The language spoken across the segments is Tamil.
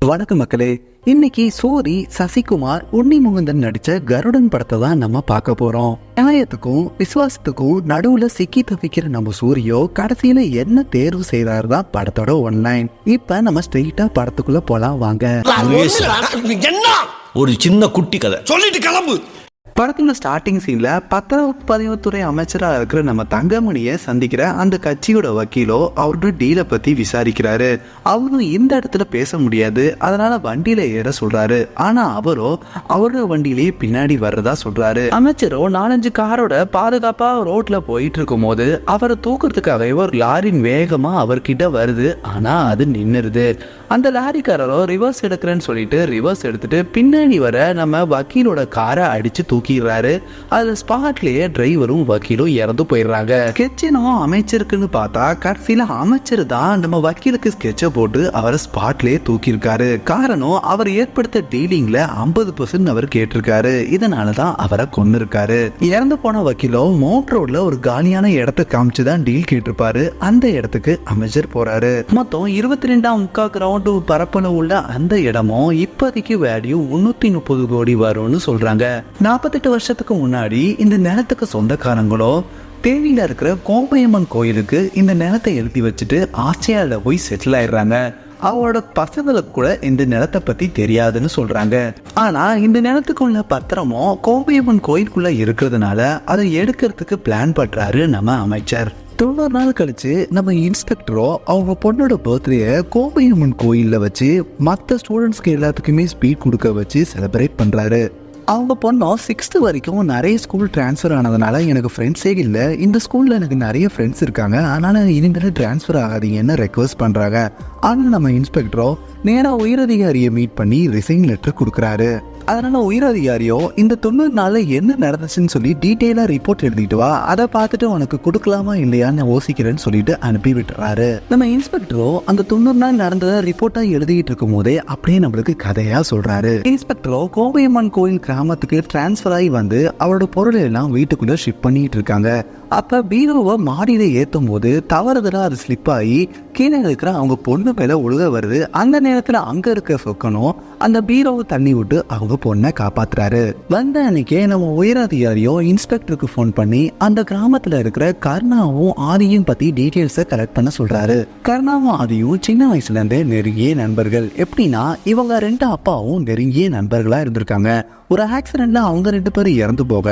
வணக்கம் மக்களே. இன்னைக்கு சூரி, சசிகுமார், உன்னி முகுந்தன் நடிச்ச கருடன் படத்தை தான் நம்ம பார்க்க போறோம். நியாயத்துக்கும் விசுவாசத்துக்கும் நடுவுல சிக்கி தவிக்கிற நம்ம சூரியோ கடைசியில என்ன தேர்வு செய்யறாரு தான் படத்தோட ஒன்லைன். இப்ப நம்ம ஸ்ட்ரெயிட்டா படத்துக்குள்ள போலாம் வாங்க. ஒரு சின்ன குட்டி கதை சொல்லிட்டு கிளம்பு. படத்துல ஸ்டார்டிங் சீன்ல பத்திரப்பதிவுத்துறை பதிவுத்துறை அமைச்சராக இருக்கிற நம்ம தங்கமணியை சந்திக்கிற அந்த கட்சியோட வக்கீலோ அவரோட டீலை பத்தி விசாரிக்கிறாரு. அவரும் இந்த இடத்துல பேச முடியாது, அதனால வண்டியில ஏற சொல்றாரு. ஆனா அவரோ அவரோட வண்டியிலேயே பின்னாடி வர்றதா சொல்றாரு. அமைச்சரோ 4-5 காரோட பாதுகாப்பா ரோட்ல போயிட்டு இருக்கும் போது அவரை தூக்குறதுக்காக ஒரு லாரின் வேகமா அவர்கிட்ட வருது. ஆனா அது நின்னுருது. அந்த லாரிக்காரரோ ரிவர்ஸ் எடுக்கிறேன்னு சொல்லிட்டு ரிவர்ஸ் எடுத்துட்டு பின்னாடி வர நம்ம வக்கீலோட காரை அடிச்சு தூக்கிடுறாரு. அதுல ஸ்பாட்லயே டிரைவரும் வக்கீலும் இறந்து போயிடுறாங்க. ஸ்கெட்சினும் அமைச்சருக்குன்னு பார்த்தா கடைசியில அமைச்சர் தான் நம்ம வக்கீலுக்கு ஸ்கெட்சை போட்டு அவரை ஸ்பாட்லயே தூக்கியிருக்காரு. காரணம் அவர் ஏற்படுத்த டீலிங்ல 50% அவர் கேட்டிருக்காரு. இதனாலதான் அவரை கொன்னு இருக்காரு. இறந்து போன வக்கீலோ மவுண்ட் ரோட்ல ஒரு காலியான இடத்தை காமிச்சுதான் டீல் கேட்டிருப்பாரு. அந்த இடத்துக்கு அமைச்சர் போறாரு. மொத்தம் 22 கிரவுண்ட் பரப்பளவு உள்ள அந்த இடமும் இப்போதைக்கு வேல்யூ 330 கோடி வரும்னு சொல்றாங்க. 48 வருஷத்துக்கு முன்னாடி இந்த நிலத்துக்கு சொந்தக்காரங்களோ தேனியில இருக்கிற கோம்பையம்மன் கோயிலுக்கு இந்த நிலத்தை எழுதி வச்சுட்டு ஆஸ்திரேலியால போய் செட்டில் ஆயிடுறாங்க. அவரோட பசங்களுக்கு கூட இந்த நிலத்தை பத்தி தெரியாதுன்னு சொல்றாங்க. ஆனா இந்த நிலத்துக்குள்ள பத்திரமோ கோம்பையம்மன் கோயிலுக்குள்ள இருக்கிறதுனால அதை எடுக்கிறதுக்கு பிளான் பண்றாரு நம்ம அமைச்சர். 90 நாள் கழிச்சு நம்ம இன்ஸ்பெக்டரோ அவங்க பொண்ணோட பர்த்டே கோம்பையம்மன் கோயில்ல வச்சு மற்ற ஸ்டூடெண்ட்ஸ்க்கு எல்லாத்துக்குமே ஸ்பீட் கொடுக்க வச்சு செலிப்ரேட் பண்றாரு. அவங்க பொண்ணும் 6th வரைக்கும் நிறைய ஸ்கூல் டிரான்ஸ்ஃபர் ஆனதுனால எனக்கு ஃப்ரெண்ட்ஸே இல்லை, இந்த ஸ்கூலில் எனக்கு நிறைய ஃப்ரெண்ட்ஸ் இருக்காங்க, அதனால் இனிமேல் டிரான்ஸ்ஃபர் ஆகாதீங்கன்னு ரெக்வஸ்ட் பண்ணுறாங்க. ஆனால் நம்ம இன்ஸ்பெக்டரோ நேராக உயரதிகாரியை மீட் பண்ணி ரிசைன் லெட்டர் கொடுக்குறாரு. அதனால உயரதிகாரியோ இந்த 90 நாள்ல என்ன நடந்துச்சுன்னு சொல்லி டீட்டெயிலா ரிப்போர்ட் எழுதிட்டு வா, அதை பார்த்துட்டு உனக்கு கொடுக்கலாமா இல்லையான்னு யோசிக்கிறேன்னு சொல்லிட்டு அனுப்பி விட்டுறாரு. நம்ம இன்ஸ்பெக்டரோ அந்த 90 நாள் நடந்ததை ரிப்போர்ட்டா எழுதிட்டு இருக்கும் போதே அப்படியே நம்மளுக்கு கதையா சொல்றாரு. இன்ஸ்பெக்டரோ கோம்பையம்மன் கோயில் கிராமத்துக்கு டிரான்ஸ்பர் ஆகி வந்து அவரோட பொருளை எல்லாம் வீட்டுக்குள்ள ஷிப் பண்ணிட்டு இருக்காங்க. அப்ப பீரோவை மாடியில ஏத்தும் போது தவறுதலா அது ஸ்லிப் ஆகி கீழே இருக்கிற அவங்க பொண்ணு மேல ஒழுக வருது. அந்த நேரத்துல அங்க இருக்க சொக்கனும் அந்த பீரோவை தண்ணி விட்டு அவங்க பொண்ணை காப்பாத்துறாரு. வந்த அன்னைக்கே நம்ம உயரதிகாரியோ இன்ஸ்பெக்டருக்கு போன் பண்ணி அந்த கிராமத்துல இருக்கிற கர்ணாவும் ஆதியும் பத்தி டீடைல்ஸை கலெக்ட் பண்ண சொல்றாரு. கர்ணாவும் ஆதியும் சின்ன வயசுல இருந்தே நெருங்கிய நண்பர்கள். எப்படின்னா இவங்க 2 அப்பாவும் நெருங்கிய நண்பர்களா இருந்திருக்காங்க. ஒரு ஆக்சிடென்ட்ல அவங்க 2 பேரும் இறந்து போக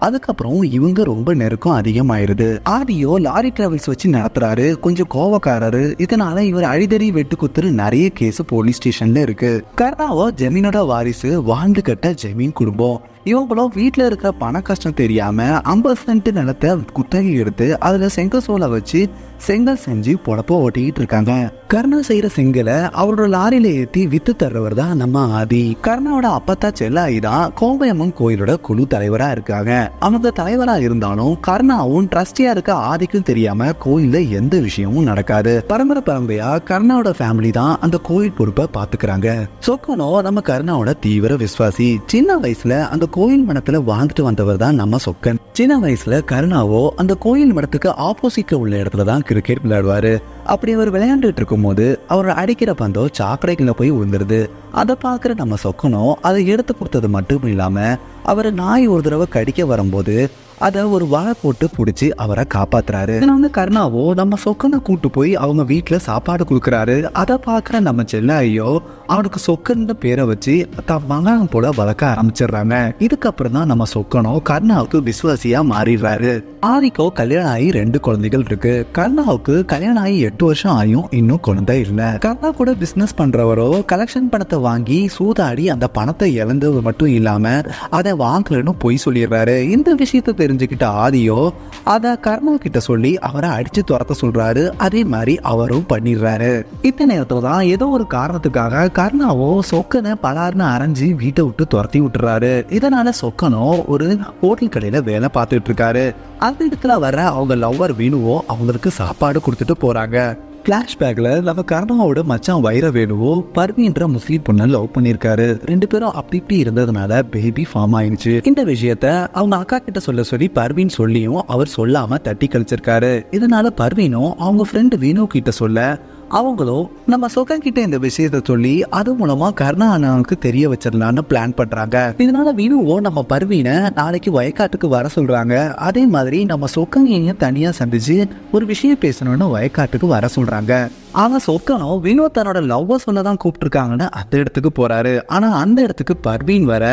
அதுக்கப்புறம் இவங்க ரொம்ப நெருக்கம் அதிகமாயிருது. ஆதியோ லாரி டிராவல்ஸ் வச்சு நடத்துறாரு, கொஞ்சம் கோவக்காரரு. இதனால இவர் அழிதறி வெட்டு குத்துரு நிறைய கேஸ் போலீஸ் ஸ்டேஷன்ல இருக்கு. கர்ணாவோ ஜமீனோட வாரிசு, வாழ்ந்து கட்ட ஜமீன் குடும்பம். இவங்களும் வீட்டுல இருக்கிற பண கஷ்டம் தெரியாம 50 சென்ட் நிலத்தை குத்தகை எடுத்து அதுல செங்கசோலை வச்சு செங்கல் செஞ்சு பொழப்ப ஓட்டிக்கிட்டு இருக்காங்க. கர்ணா செய்யற செங்கலை அவரோட லாரியில ஏத்தி வித்து தர்றவர் தான் நம்ம ஆதி. கர்ணாவோட அப்பத்தா செல்லாயி தான் கோம்பையம்மன் கோயிலோட குழு தலைவரா இருக்காங்க. அவங்க தலைவரா இருந்தாலும் கர்ணாவும் ட்ரஸ்டியா இருக்க ஆதிக்கும் தெரியாம கோயில்ல எந்த விஷயமும் நடக்காது. பரம்பரையா கர்ணாவோட ஃபேமிலி தான் அந்த கோயில் பொறுப்பை பாத்துக்கிறாங்க. சொக்கனோ நம்ம கர்ணாவோட தீவிர விசுவாசி. சின்ன வயசுல அந்த கோயில் மடத்துல வாழ்ந்துட்டு வந்தவர் தான் நம்ம சொக்கன். சின்ன வயசுல கருணாவோ அந்த கோயில் மடத்துக்கு ஆப்போசிட்ல உள்ள இடத்துல தான் கிரிக்கெட் விளையாடுவாரு. அப்படி அவர் விளையாண்டுட்டு இருக்கும் போது அவர் அடிக்கிற பந்தோ சாக்கடைக்குள்ள போய் விழுந்துருது. அதை பாக்குற நம்ம சொக்கனோ அதை எடுத்து கொடுத்தது மட்டும் இல்லாம அவரை நாய் ஒரு தடவை கடிக்க வரும்போது அதை ஒரு வாழை போட்டு பிடிச்சி அவரை காப்பாத்துறாரு. கருணாவோ நம்ம சொக்கனை கூட்டு போய் அவங்க வீட்டுல சாப்பாடு கொடுக்குறாரு. அதை பாக்குற நம்ம செல்லாயோ அவனுக்கு சொக்கன் பேரை வச்சு தன் மகன் போல வளர்க்க ஆரம்பிச்சிடுறாங்க. இதுக்கப்புறம் தான் நம்ம சொக்கனோ கருணாவுக்கு விசுவாசியா மாறிடுறாரு. ஆதிக்கோ கல்யாணம் ஆகி 2 குழந்தைகள் இருக்கு. கருணாவுக்கு கல்யாணம் ஆகி 8 வருஷம் ஆயும் இன்னும் குழந்தை இல்ல. கருணா கூட பிசினஸ் பண்றவரோ கலெக்ஷன் பணத்தை வாங்கி சூதாடி அந்த பணத்தை இழந்தது மட்டும் இல்லாம அதை வாங்கலன்னு பொய் சொல்லிடுறாரு. இந்த விஷயத்தை தெரிஞ்சுக்கிட்ட ஆதியோ அத கர்ணா கிட்ட சொல்லி அவரை அடிச்சு துரத்த சொல்றாரு. அதே மாதிரி அவரும் பண்ணிடுறாரு. இந்த நேரத்துல தான் ஏதோ ஒரு காரணத்துக்காக கர்ணாவோ சொக்கனை பலார்னு அரைஞ்சு வீட்டை விட்டு துரத்தி விட்டுறாரு. இதனால சொக்கனோ ஒரு ஹோட்டல் கடையில வேலை பார்த்துட்டு இருக்காரு. அந்த இடத்துல வர அவங்க லவ்வர் வேணுவோ அவங்களுக்கு சாப்பாடு கொடுத்துட்டு போறாங்க. பிளாஷ்பேக்ல நம்ம கர்ணாவோட மச்சான் வைரவேணுவோ பர்வீன்ற முஸ்லீம் பொண்ணை லவ் பண்ணிருக்காரு. 2 பேரும் அப்படி இப்படி இருந்ததுனால பேபி ஃபார்ம் ஆயிடுச்சு. இந்த விஷயத்த அவங்க அக்கா கிட்ட சொல்லி பர்வீன் சொல்லியும் அவர் சொல்லாம தட்டி கழிச்சிருக்காரு. இதனால பர்வீனும் அவங்க ஃப்ரெண்ட் வேணு கிட்ட சொல்ல அவங்களும் நம்ம சொக்கன் கிட்ட இந்த விஷயத்த சொல்லி அது மூலமா கருணா அண்ணனுக்கு தெரிய வச்சிடலான்னு பிளான் பண்றாங்க. இதனால வினுவோ நம்ம பர்வீனை நாளைக்கு வயக்காட்டுக்கு வர சொல்றாங்க. அதே மாதிரி நம்ம சொக்கனையும் தனியா சந்திச்சு ஒரு விஷயம் பேசணும்னு வயக்காட்டுக்கு வர சொல்றாங்க. ஆனா சொக்கனும் வினோ தன்னோட லவ்வ சொல்லதான் கூப்பிட்டுருக்காங்கன்னு அந்த இடத்துக்கு போறாரு. ஆனா அந்த இடத்துக்கு பர்வீன் வர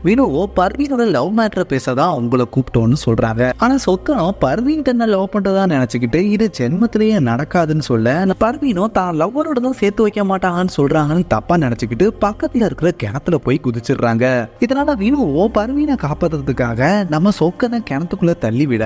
வினோவோ பர்வீனோட லவ் மேட்டரை பேசதான் அவங்கள கூப்பிட்டோன்னு சொல்றாங்க. ஆனா சொக்கனும் பர்வீன் தன்னை லவ் பண்றதா நினைச்சுக்கிட்டு இது ஜென்மத்திலேயே நடக்காதுன்னு சொல்ல பர்வீனோ தான் லவ்வரோட தான் சேர்த்து வைக்க மாட்டாங்கன்னு சொல்றாங்கன்னு தப்பா நினைச்சுக்கிட்டு பக்கத்துல இருக்கிற கிணத்துல போய் குதிச்சிடுறாங்க. இதனால வினோவோ பர்வீனை காப்பாத்துறதுக்காக நம்ம சொக்கனை கிணத்துக்குள்ள தள்ளி விட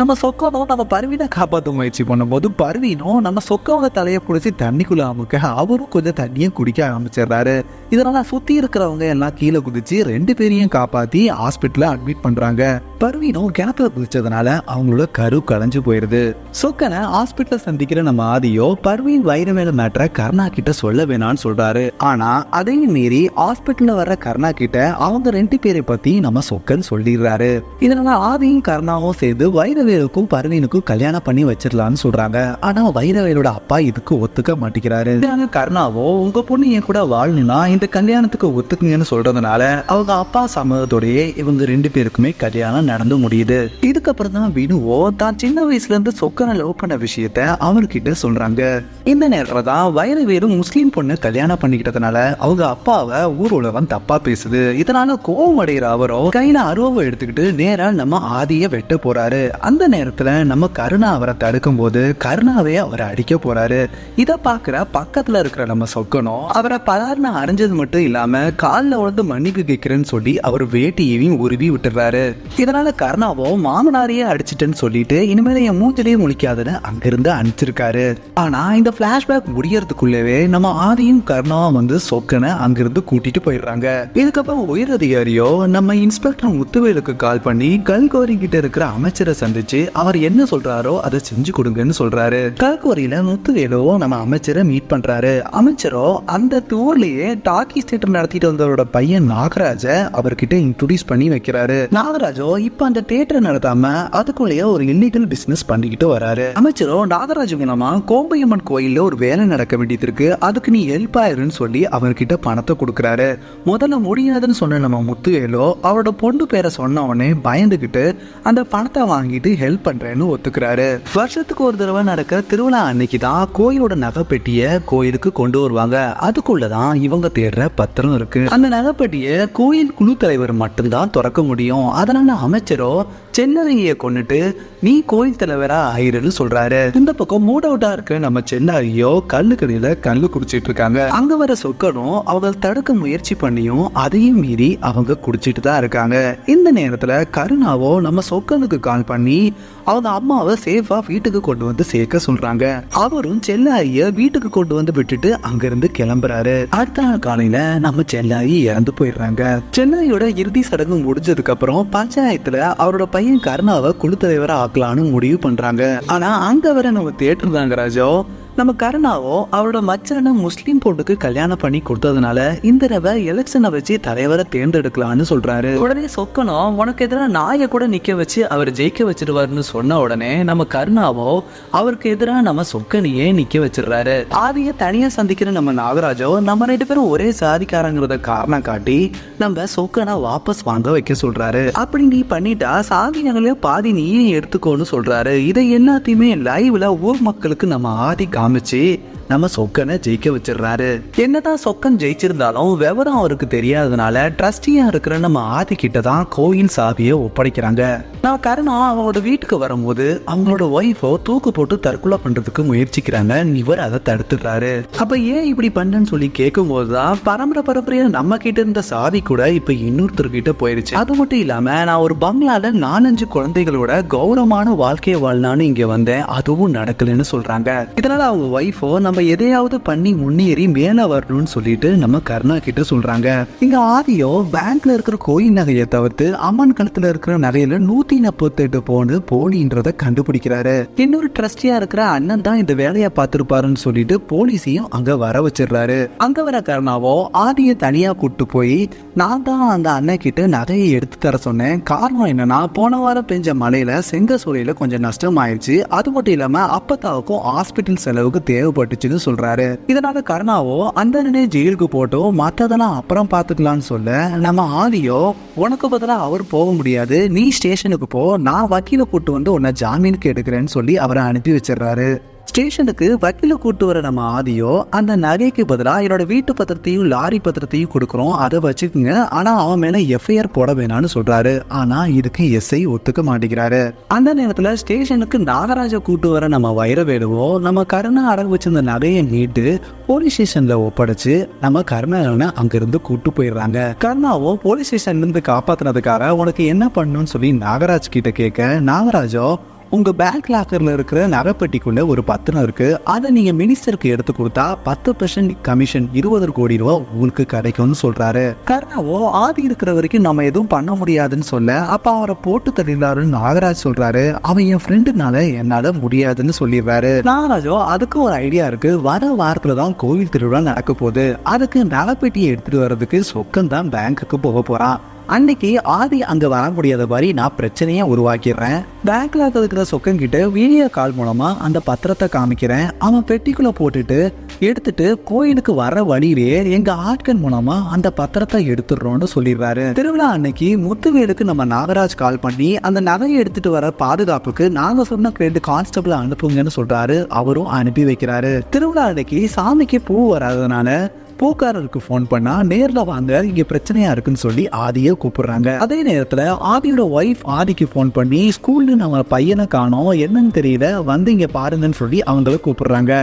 நம்ம சொக்கனும் நம்ம பர்வீனை காப்பாற்ற முயற்சி பண்ணும்போது பர்வீனும் நம்ம சொக்கனோட தலையை குடிச்சு தண்ணிக்குள்ள அமுக்க அவரும் கொஞ்சம் தண்ணியை குடிக்க ஆரம்பிச்சிடுறாரு. இதனால சுத்தி இருக்கிறவங்க எல்லாம் கீழே குதிச்சு 2 பேரையும் காப்பாத்தி ஹாஸ்பிட்டல்ல அட்மிட் பண்றாங்க. பர்வீனும் கிணத்துல குதிச்சதுனால அவங்களோட கரு கலைஞ்சு போயிருது. சொக்கனை ஹாஸ்பிட்டல சந்திக்கிற நம்ம ஆதியோ பர்வீன் வைரவேல மேட்டரை கருணா கிட்ட சொல்ல வேணான்னு சொல்றாரு. ஆனா அதையும் மீறி ஹாஸ்பிட்டல்ல வர்ற கருணா கிட்ட அவங்க 2 பேரை பத்தி நம்ம சொக்கன் சொல்லிடுறாரு. இதனால ஆதியும் கருணாவும் சேர்ந்து வைரவேலுக்கும் பர்வீனுக்கும் கல்யாணம் பண்ணி வச்சிடலான்னு சொல்றாங்க. ஆனா வைரவேலோட அப்பா இதுக்கு ஒத்துக்க மாட்டேங்கிறாரு. கருணாவோ உங்க பொண்ணு என் கூட வாழணும்னா இந்த கல்யாணத்துக்கு ஒத்துக்குங்கன்னு சொல்றதுனால அவங்க அப்பா சம்மதத்தோடயே இவங்க 2 பேருக்குமே கல்யாணம் நடந்து முடியுது. இதுக்கப்புறம் தான் வினுவோ தான் சின்ன வயசுல இருந்து சொக்கனை லவ் பண்ண விஷயத்த அவர்கிட்ட சொல்றாங்க. இந்த நேரத்துல தான் வைரவேலு முஸ்லீம் பொண்ணு கல்யாணம் பண்ணிக்கிட்டதுனால அவங்க அப்பாவை ஊர் உலகம் தப்பா பேசுது. இதனால கோவம் அடைகிற அவரோ கையில அருவாவை எடுத்துக்கிட்டு நேரா நம்ம ஆதிய வெட்ட போறாரு. அந்த நேரத்துல நம்ம கருணா அவரை தடுக்கும் போது கருணாவே அவரை அடிக்க போறாரு. இதை பாக்குற பக்கத்துல இருக்கிற நம்ம சொக்கனும் அவரை பலார்னு அரைஞ்சது மட்டும் இல்லாம காலில் உழுந்து மன்னிப்பு கேட்கிறேன்னு சொல்லி அவர் வேட்டியையும் உருவி விட்டுறாரு. இதனால கருணாவோ மாமனாரையே அடிச்சிட்டேன்னு சொல்லிட்டு இனிமேல என் மூஞ்சிலேயே முழிக்காதுன்னு அங்கிருந்து அனுப்பிச்சிருக்காரு. ஆனா இந்த பிளாஷ்பேக் முடியறதுக்குள்ளவே நம்ம ஆதியும் கருணாவும் வந்து சொக்கனை அங்கிருந்து கூட்டிட்டு போயிடுறாங்க. இதுக்கப்புறம் உயர் அதிகாரியோ நம்ம இன்ஸ்பெக்டர் முத்துவேலுக்கு கால் பண்ணி கல்கோரி கிட்ட இருக்கிற அமைச்சரை சந்திச்சு அவர் என்ன சொல்றாரோ அதை செஞ்சு கொடுங்கன்னு சொல்றாரு. கல்கோரியில முத்துவேலோ நம்ம அமைச்சரை மீட் பண்றாரு. அமைச்சரோ அந்த ஊர்லயே டாக்கி தியேட்டர் நடத்திட்டு வந்தவரோட பையன் நாகராஜ அவர்கிட்ட இன்ட்ரோடியூஸ் பண்ணி வைக்கிறாரு. நாகராஜோ இப்ப அந்த தியேட்டர் நடத்தாம அதுக்குள்ளேயே ஒரு இல்லீகல் பிசினஸ் பண்ணிக்கிட்டு வராரு. அமைச்சரோ நாகராஜ் மூலமா கோம்பையம்மன் கோயில்ல ஒரு வேலை நடக்க வேண்டியது இருக்கு, அதுக்கு நீ ஹெல்ப் ஆயிருன்னு சொல்லி அவர்கிட்ட பணத்தை கொடுக்கறாரு. முதல்ல முடியாதுன்னு சொன்ன நம்ம முத்துவேலோ அவரோட பொண்ணு பேரை சொன்ன உடனே பயந்துகிட்டு அந்த பணத்தை வாங்கிட்டு ஹெல்ப் பண்றேன்னு ஒத்துக்கிறாரு. வருஷத்துக்கு ஒரு தடவை நடக்கிற திருவிழா அன்னைக்கு தான் கோயிலோட நகைப்பெட்டிய கோயிலுக்கு கொண்டு வருவாங்க. அதுக்குள்ளதான் இவங்க தேடுற பத்திரம் இருக்கு. அந்த நகைப்பெட்டிய கோயில் குழு தலைவர் மட்டும்தான் திறக்க முடியும். அதனால அமைச்சரோ சென்னரைய கொண்டுட்டு நீ கோயில் தலைவரா ஆயிருன்னு சொல்றாரு. இந்த பக்கம் மூட் அவுட்டா இருக்க நம்ம சென்னாரியோ கல்லுக்கடியில கல்லு குடிச்சிட்டு இருக்காங்க. அங்க வர சொக்கனும் அவங்க தடுக்க முயற்சி பண்ணியும் அதையும் மீறி அவங்க குடிச்சிட்டு தான் இருக்காங்க. இந்த நேரத்துல கருணாவோ நம்ம சொக்கனுக்கு கால் பண்ணி அவங்க அம்மாவை சேஃபா வீட்டுக்கு கொண்டு வந்து சேர்க்க சொல்றாங்க. அவரும் செல்லாரிய வீட்டுக்கு கொண்டு வந்து விட்டுட்டு அங்கிருந்து கிளம்புறாரு. அடுத்த நாள் காலையில நம்ம செல்லாயி இறந்து போயிடுறாங்க. செல்லாயோட இறுதி சடங்கு முடிஞ்சதுக்கு அப்புறம் பஞ்சாயத்துல அவரோட பையன் கருணாவை குழு தலைவரா ஆக்கலான்னு முடிவு பண்றாங்க. ஆனா அங்க வர நம்ம தேட்டர் தாங்க ராஜோ நம்ம கருணாவோ அவரோட மச்சனை முஸ்லீம் பொண்ணுக்கு கல்யாணம் பண்ணி கொடுத்ததுனால இந்த தடவை எலெக்ஷனை வச்சு தலைவரை தேர்ந்தெடுக்கலான்னு சொல்றாரு. உடனே சொக்கனும் உனக்கு எதிராக நாயை கூட நிக்க வச்சு அவர் ஜெயிக்க வச்சிருவாருன்னு சொன்ன உடனே நம்ம கருணாவோ அவருக்கு எதிராக நம்ம சொக்கனையே நிக்க வச்சிடுறாரு. ஆதிய தனியா சந்திக்கிற நம்ம நாகராஜோ நம்ம 2 பேரும் ஒரே சாதிக்காரங்கிறத காரணம் காட்டி நம்ம சொக்கனை வாபஸ் வாங்க வைக்க சொல்றாரு. அப்படி நீ பண்ணிட்டா சாதி நகலையோ பாதி நீயே எடுத்துக்கோன்னு சொல்றாரு. இதை எல்லாத்தையுமே லைவ்ல ஊர் மக்களுக்கு நம்ம ஆதி காமிச்சு நம்ம சொக்கனை ஜெயிக்க வச்சிடுறாரு. என்னதான் சொக்கன் ஜெயிச்சிருந்தாலும் விவரம் அவருக்கு தெரியாததுனால ட்ரஸ்டியா இருக்கிற நம்ம ஆதி கிட்ட தான் கோயில் சாவியை ஒப்படைக்கிறாங்க. நான் கருணா அவங்களோட வீட்டுக்கு வரும்போது அவங்களோட ஒய்ஃபோ தூக்கு போட்டு தற்கொலை பண்றதுக்கு முயற்சிக்கிறாங்க. இவர் அதை தடுத்துடுறாரு. அப்ப ஏன் இப்படி பண்ணன்னு சொல்லி கேட்கும் போதுதான் பரம்பரையா நம்ம கிட்ட இருந்த சாவி கூட இப்ப இன்னொருத்தர்கிட்ட போயிருச்சு. அது மட்டும் இல்லாம நான் ஒரு பங்களால 4-5 குழந்தைகளோட கௌரவமான வாழ்க்கையை வாழ்னான்னு இங்க வந்தேன், அதுவும் நடக்கலன்னு சொல்றாங்க. இதனால அவங்க ஒய்ஃபோ நம்ம எதையாவது பண்ணி முன்னேறி மேல வரணும்னு சொல்லிட்டு நம்ம கருணா கிட்ட சொல்றாங்க. இங்க ஆதியோ பேங்க்ல இருக்கிற கோயில் நகையை தவிர்த்து அம்மன் கழுத்துல இருக்கிற நகையில 148 பவுன் போலின்றத கண்டுபிடிக்கிறாரு. இன்னொரு ட்ரஸ்டியா இருக்கிற அண்ணன் தான் இந்த வேலையை பார்த்திருப்பாருன்னு சொல்லிட்டு போலீஸையும் அங்க வர வச்சிடுறாரு. அங்க வர கருணாவோ ஆதிய தனியா கூட்டு போய் நான் தான் அந்த அண்ணன் கிட்ட நகையை எடுத்து தர சொன்னேன். காரணம் என்னன்னா போன வாரம் பெஞ்ச மழையில செங்க சூளையில கொஞ்சம் நஷ்டம் ஆயிடுச்சு. அது மட்டும் இல்லாம அப்பத்தாவுக்கும் ஹாஸ்பிட்டல் செலவுக்கு தேவைப்பட்டுச்சு போச்சுன்னு சொல்றாரு. இதனால கருணாவோ அந்த ஜெயிலுக்கு போட்டோம், மத்ததெல்லாம் அப்புறம் பாத்துக்கலாம்னு சொல்ல நம்ம ஆதியோ உனக்கு பதிலா அவர் போக முடியாது, நீ ஸ்டேஷனுக்கு போ, நான் வக்கீல கூட்டு வந்து உன்னை ஜாமீனுக்கு எடுக்கிறேன்னு சொல்லி அவரை அனுப்பி வச்சிடறாரு. ஸ்டேஷனுக்கு வக்கீல கூட்டு வர நம்ம ஆதியோ அந்த நகைக்கு பதிலாக என்னோட வீட்டு பத்திரத்தையும் லாரி பத்திரத்தையும் கொடுக்குறோம், அதை வச்சுக்கோங்க, ஆனா அவன் மேல எஃப்ஐஆர் போட வேணாம்னு சொல்றாரு. ஆனா இதுக்கு எஸ்ஐ ஒத்துக்க மாட்டேங்கிறாரு. அந்த நேரத்துல ஸ்டேஷனுக்கு நாகராஜ கூட்டு வர நம்ம வைரவேலுவோ நம்ம கருணா அடகு வச்சிருந்த நகையை மீட்டு போலீஸ் ஸ்டேஷன்ல ஒப்படைச்சு நம்ம கருணாவை அங்கிருந்து கூட்டு போயிடுறாங்க. கருணாவோ போலீஸ் ஸ்டேஷன்ல இருந்து காப்பாத்தினதுக்காக உனக்கு என்ன பண்ணணும்னு சொல்லி நாகராஜ் கிட்ட கேட்க நாகராஜோ உங்க பேங்க் லாக்கர்ல இருக்கிற நகைப்பெட்டிக்குள்ள ஒரு பத்திரம் இருக்கு, அதை நீங்க மினிஸ்டருக்கு எடுத்து கொடுத்தா 10% கமிஷன் 20 கோடி ரூபாய் உங்களுக்கு கிடைக்கும்னு சொல்றாரு. கருணாவோ ஆதி இருக்கிற வரைக்கும் நம்ம எதுவும் பண்ண முடியாதுன்னு சொல்ல அப்ப அவரை போட்டு தள்ளிடலாருன்னு நாகராஜ் சொல்றாரு. அவன் என் ஃப்ரெண்டுனால என்னால முடியாதுன்னு சொல்லிடுறாரு. நாகராஜோ அதுக்கு ஒரு ஐடியா இருக்கு, வர வாரத்துலதான் கோவில் திருவிழா நடக்க போகுது, அதுக்கு நகைப்பெட்டியை எடுத்துட்டு வர்றதுக்கு சொக்கம் தான் பேங்க்குக்கு போக போறான். அன்னைக்கு ஆதி அங்க வர முடியாத மாதிரி நான் பிரச்சனையை உருவாக்கிடுறேன். பேங்க்ல இருக்கிற சொக்கம் கிட்ட வீடியோ கால் மூலமா அந்த பத்திரத்தை காமிக்கிறேன். அவன் பெட்டிக்குள்ள போட்டுட்டு எடுத்துட்டு கோயிலுக்கு வர வழியிலேயே எங்க ஆட்கள் மூலமா அந்த பத்திரத்தை எடுத்துடுறோம்னு சொல்லிடுறாரு. திருவிழா அன்னைக்கு முத்துவேலுக்கு நம்ம நாகராஜ் கால் பண்ணி அந்த நகையை எடுத்துட்டு வர பாதுகாப்புக்கு நாங்க சொன்ன 2 கான்ஸ்டபிள் அனுப்புங்கன்னு சொல்றாரு. அவரும் அனுப்பி வைக்கிறாரு. திருவிழா அன்னைக்கு சாமிக்கு பூ வராதனால பூக்காரருக்கு போன் பண்ணா நேர்ல வாங்க, இங்க பிரச்சனையா இருக்குன்னு சொல்லி ஆதியை கூப்பிடுறாங்க. அதே நேரத்துல ஆதியோட ஒய்ஃப் ஆதிக்கு போன் பண்ணி ஸ்கூல்ல நம்ம பையனை காணோம், என்னன்னு தெரியல, வந்து இங்க பாருங்கன்னு சொல்லி அவங்கள கூப்பிடுறாங்க.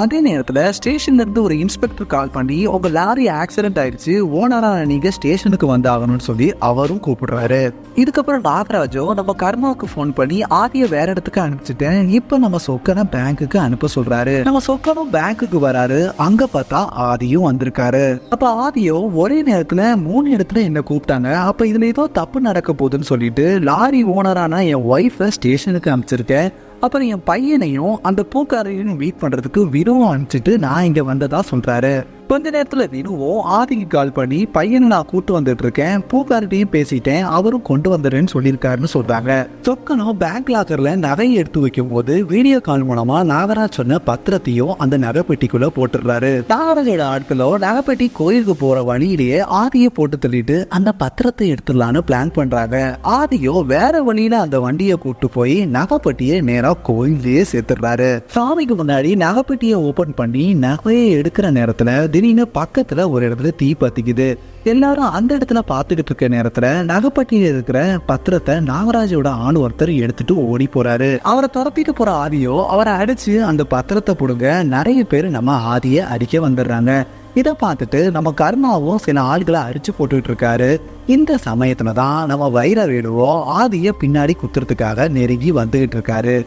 அதே நேரத்தில் ஸ்டேஷன்ல இருந்து ஒரு இன்ஸ்பெக்டர் கால் பண்ணி உங்க லாரி ஆக்சிடென்ட் ஆயிடுச்சு, ஓனரா நீங்க ஸ்டேஷனுக்கு வந்து ஆகணும்னு சொல்லி அவரும் கூப்பிடுறாரு. இதுக்கப்புறம் நாகராஜோ நம்ம கர்மாவுக்கு போன் பண்ணி ஆதியை வேற இடத்துக்கு அனுப்பிச்சிட்டேன், இப்ப நம்ம சொக்கனை பேங்க்குக்கு அனுப்ப சொல்றாரு. நம்ம சொக்கனும் பேங்க்குக்கு வராரு. அங்க பார்த்தா ஆதியும் வந்திருக்காரு. அப்ப ஆதியோ ஒரே நேரத்துல 3 இடத்துல என்ன கூப்பிட்டாங்க, அப்ப இதுல ஏதோ தப்பு நடக்க போகுதுன்னு சொல்லிட்டு லாரி ஓனரான என் ஒய்ஃபை ஸ்டேஷனுக்கு அனுப்பிச்சிருக்கேன், அப்புறம் என் பையனையும் அந்த பூக்காரையும் மீட் பண்றதுக்கு வினுவும் அனுப்பிச்சிட்டு நான் இங்க வந்ததா சொல்றாரு. கொஞ்ச நேரத்துல வினுவும் ஆதிக்கு கால் பண்ணி பையனை நான் கூட்டு வந்துட்டு இருக்கேன், பூக்கார்ட்டையும் பேசிட்டேன், அவரும் கொண்டு வந்துடுறேன்னு சொல்லியிருக்காருன்னு சொல்றாங்க. சொக்கனும் பேங்க் லாக்கர்ல நகையை எடுத்து வைக்கும் போது வீடியோ கால் மூலமா நாகராஜ் சொன்ன பத்திரத்தையும் அந்த நகைப்பெட்டிக்குள்ள போட்டுடுறாரு. நாகராஜோட ஆட்களோ நகைப்பெட்டி கோயிலுக்கு போற வழியிலேயே ஆதியை போட்டு தள்ளிட்டு அந்த பத்திரத்தை எடுத்துடலான்னு பிளான் பண்றாங்க. ஆதியோ வேற வழியில அந்த வண்டியை கூட்டு போய் நகைப்பெட்டியை நேரா கோயிலே சேர்த்துடுறாரு. சாமிக்கு முன்னாடி நகைப்பெட்டியை ஓபன் பண்ணி நகையை எடுக்கிற நேரத்துல திடீர்னு பக்கத்துல ஒரு இடத்துல தீ பத்திக்குது. எல்லாரும் அந்த இடத்துல பார்த்துக்கிட்டு இருக்க நேரத்துல நகைப்பட்டியில இருக்கிற பத்திரத்தை நாகராஜோட ஆண் ஒருத்தர் எடுத்துட்டு ஓடி போறாரு. அவரை துரத்திட்டு போற ஆதியோ அவரை அடிச்சு அந்த பத்திரத்தை போடுங்க, நிறைய பேர் நம்ம ஆதியை அடிக்க வந்துடுறாங்க. இதை பார்த்துட்டு நம்ம கருணாவும் சில ஆள்களை அரிச்சு போட்டுட்டு இருக்காரு. இந்த சமயத்துலதான் நம்ம வைரவேலுவோ ஆதியை பின்னாடி குத்துறதுக்காக நெருங்கி வந்துகிட்டு இருக்காரு.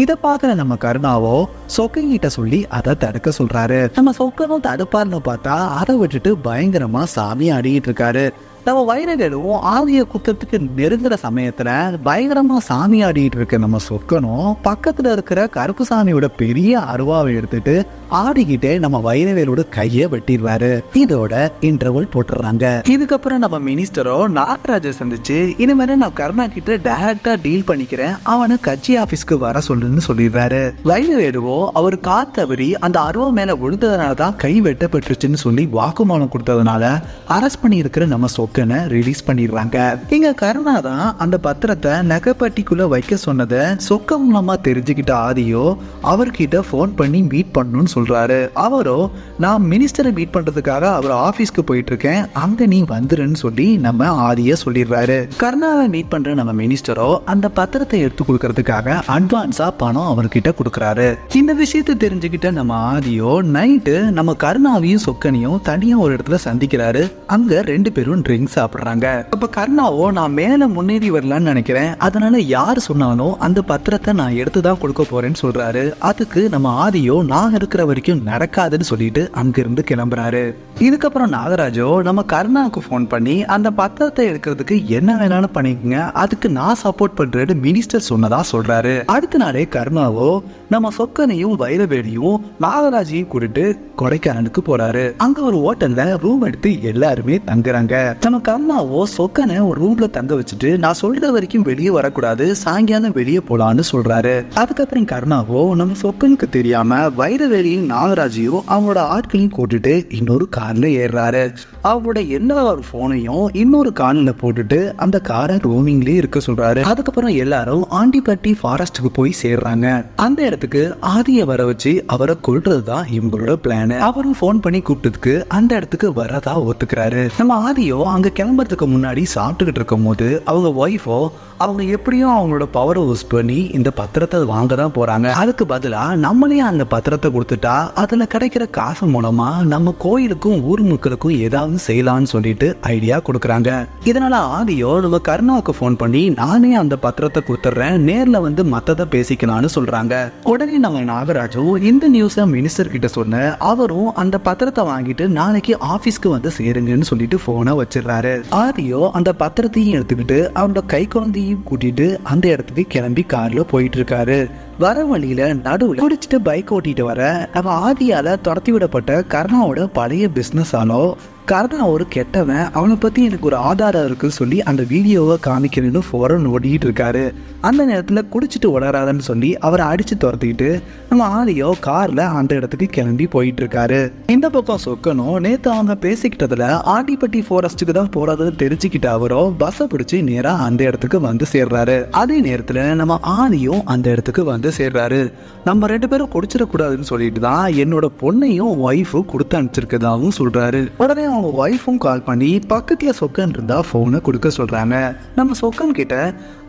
இதை பார்க்குற நம்ம கருணாவோ சொக்கங்கிட்ட சொல்லி அதை தடுக்க சொல்றாரு. நம்ம சொக்கனும் தடுப்பார்னு பார்த்தா அதை விட்டுட்டு பயங்கரமா சாமி ஆடிக்கிட்டு இருக்காரு. நம்ம வைரவேலும் ஆதிய குத்தத்துக்கு நெருங்குற சமயத்துல பயங்கரமா சாமி ஆடிட்டு இருக்க நம்ம சொக்கனும் பக்கத்துல இருக்கிற கருப்பு சாமியோட பெரிய அருவாவை எடுத்துட்டு ஆடிக்கிட்டே நம்ம வைரவேலோட கையை வெட்டிடுவாரு. இதோட இன்டர்வல் போட்டுறாங்க. இதுக்கப்புறம் நம்ம மினிஸ்டரோ நாகராஜை சந்திச்சு இனிமேல் நான் கருணா கிட்ட டைரக்டா டீல் பண்ணிக்கிறேன், அவனை கட்சி ஆபீஸ்க்கு வர சொல்லுன்னு சொல்லிடுறாரு. வைரவேலுவோ அவர் காத்தவரி அந்த அருவா மேல விழுந்ததுனாலதான் கை வெட்டப்பட்டுருச்சுன்னு சொல்லி வாக்குமூலம் கொடுத்ததுனால அரெஸ்ட் பண்ணி இருக்கிற நம்ம சொக்கனை ரிலீஸ் பண்ணிடுறாங்க. இங்க கருணா தான் அந்த பத்திரத்தை நகைப்பட்டிக்குள்ள வைக்க சொன்னதை சொக்க மூலமா தெரிஞ்சுக்கிட்ட ஆதியோ அவர்கிட்ட போன் பண்ணி மீட் பண்ணணும்னு சொல்றாரு. அவரோ நான் மினிஸ்டரை மீட் பண்றதுக்காக அவர் ஆபீஸ்க்கு போயிட்டு இருக்கேன், அங்க நீ வந்துருன்னு சொல்லி நம்ம ஆதிய சொல்லிடுறாரு. கருணாவை மீட் பண்ற நம்ம மினிஸ்டரோ அந்த பத்திரத்தை எடுத்து கொடுக்கறதுக்காக அட்வான்ஸா பணம் அவர்கிட்ட கொடுக்கறாரு. இந்த விஷயத்தை தெரிஞ்சுக்கிட்ட நம்ம ஆதியோ நைட்டு நம்ம கருணாவையும் சொக்கனையும் தனியா ஒரு இடத்துல சந்திக்கிறாரு. அங்க 2 பேரும் ட்ரிங்க்ஸ் சாப்பிடுறாங்க. அப்ப கருணாவோ நான் மேல முன்னேறி வரலான்னு நினைக்கிறேன், அதனால யாரு சொன்னாலும் அந்த பத்திரத்தை நான் எடுத்துதான் கொடுக்க போறேன்னு சொல்றாரு. அதுக்கு நம்ம ஆதியோ நான் இருக்கிற வரைக்கும் நடக்காதுன்னு சொல்லிட்டு அங்கிருந்து கிளம்புறாரு. இதுக்கப்புறம் நாகராஜோ நம்ம கருணாவுக்கு போன் பண்ணி அந்த பத்திரத்தை எடுக்கிறதுக்கு என்ன வேணாலும் பண்ணிக்கங்க, அதுக்கு நான் சப்போர்ட் பண்றேன்னு மினிஸ்டர் சொன்னதா சொல்றாரு. அடுத்த நாளே கருணாவோ நம்ம சொக்கனையும் வைரவேலியும் நாகராஜையும் கூட்டிட்டு கொடைக்கானலுக்கு போறாரு. அங்க ஒரு ஹோட்டல்ல ரூம் எடுத்து எல்லாருமே தங்குறாங்க. நம்ம நம்ம கருணாவோ சொக்கனை ஒரு ரூம்ல தங்க வச்சுட்டு நான் சொல்ற வரைக்கும் வெளியே வரக்கூடாது, சாயங்காலம் வெளியே போலான்னு சொல்றாரு. அதுக்கப்புறம் கருணாவோ நம்ம சொக்கனுக்கு தெரியாம வைரவேலியும் நாகராஜையும் அவங்களோட ஆட்களையும் கூட்டிட்டு இன்னொரு கார்ல ஏறுறாரு. அவரோட எல்லா போனையும் இன்னொரு கார்ல போட்டுட்டு அந்த காரை ரோமிங்லயே இருக்க சொல்றாரு. அதுக்கப்புறம் எல்லாரும் ஆண்டிப்பட்டி ஃபாரஸ்டுக்கு போய் சேர்றாங்க. அந்த இடத்துக்கு ஆதியை வர வச்சு அவரை கொல்றதுதான் இவங்களோட பிளான். அவரும் போன் பண்ணி கூப்பிட்டதுக்கு அந்த இடத்துக்கு வரதா ஒத்துக்கிறாரு. நம்ம ஆதியோ அங்க கிளம்புறதுக்கு முன்னாடி சாப்பிட்டுக்கிட்டு இருக்கும் போது அவங்க ஒய்ஃபோ அவங்க எப்படியும் அவங்களோட பவரை யூஸ் பண்ணி இந்த பத்திரத்தை வாங்க தான் போறாங்க. அதுக்கு பதிலா நம்மளே அந்த பத்திரத்தை கொடுத்துட்டா அதுல கிடைக்கிற காசு மூலமா நம்ம கோயிலுக்கும் ஊர் மக்களுக்கும் ஏதாவது செய்யலாம்னு சொல்லிட்டு ஐடியா கொடுக்குறாங்க. இதனால ஆதியோ நம்ம கருணாவுக்கு போன் பண்ணி நானே அந்த பத்திரத்தை கொடுத்துட்றேன், நேர்ல வந்து மத்ததை பேசிக்கலாம்னு சொல்றாங்க. உடனே நம்ம நாகராஜும் இந்த நியூஸை மினிஸ்டர் கிட்ட சொன்ன அவரும் அந்த பத்திரத்தை வாங்கிட்டு நாளைக்கு ஆபீஸ்க்கு வந்து சேருங்கன்னு சொல்லிட்டு போனை வச்சிடறாரு. ஆதியோ அந்த பத்திரத்தையும் எடுத்துக்கிட்டு அவனோட கை குழந்தையும் கூட்டிட்டு அந்த இடத்துக்கு கிளம்பி கார்ல போயிட்டு இருக்காரு. வர வழியில நடுவுல குடிச்சிட்டு பைக் ஓட்டிட்டு வர நம்ம ஆதியால துரத்தி விடப்பட்ட கருணாவோட பழைய பிசினஸ் ஆளோ கருணா ஒரு கெட்டவன், அவனை பத்தி எனக்கு ஒரு ஆதாரம் இருக்குன்னு சொல்லி அந்த வீடியோவை காமிக்கணும்னு ஃபோரன் ஓடிட்டு இருக்காரு. அந்த நேரத்துல குடிச்சிட்டு உடறாதன்னு சொல்லி அவரை அடிச்சு துரத்திக்கிட்டு நம்ம ஆதியோ கார்ல அந்த இடத்துக்கு கிளம்பி போயிட்டு இருக்காரு. இந்த பக்கம் சொக்கனும் நேத்து அவங்க பேசிக்கிட்டதுல ஆண்டிப்பட்டி ஃபாரஸ்டுக்கு தான் போறதுன்னு தெரிஞ்சுக்கிட்ட அவரோ பஸ்ஸை பிடிச்சி நேரா அந்த இடத்துக்கு வந்து சேர்றாரு. அதே நேரத்துல நம்ம ஆதியும் அந்த இடத்துக்கு வந்து சேர்றாரு. நம்ம 2 பேரும் குடிச்சிடக்கூடாதுன்னு சொல்லிட்டு தான் என்னோட பொண்ணையும் ஒய்ஃபும் கொடுத்து அனுப்பிச்சிருக்கதாகவும் சொல்றாரு. உடனே அவங்க ஒய்ஃபும் கால் பண்ணி பக்கத்துல சொக்கன் இருந்தா போனை கொடுக்க சொல்றாங்க. நம்ம சொக்கன் கிட்ட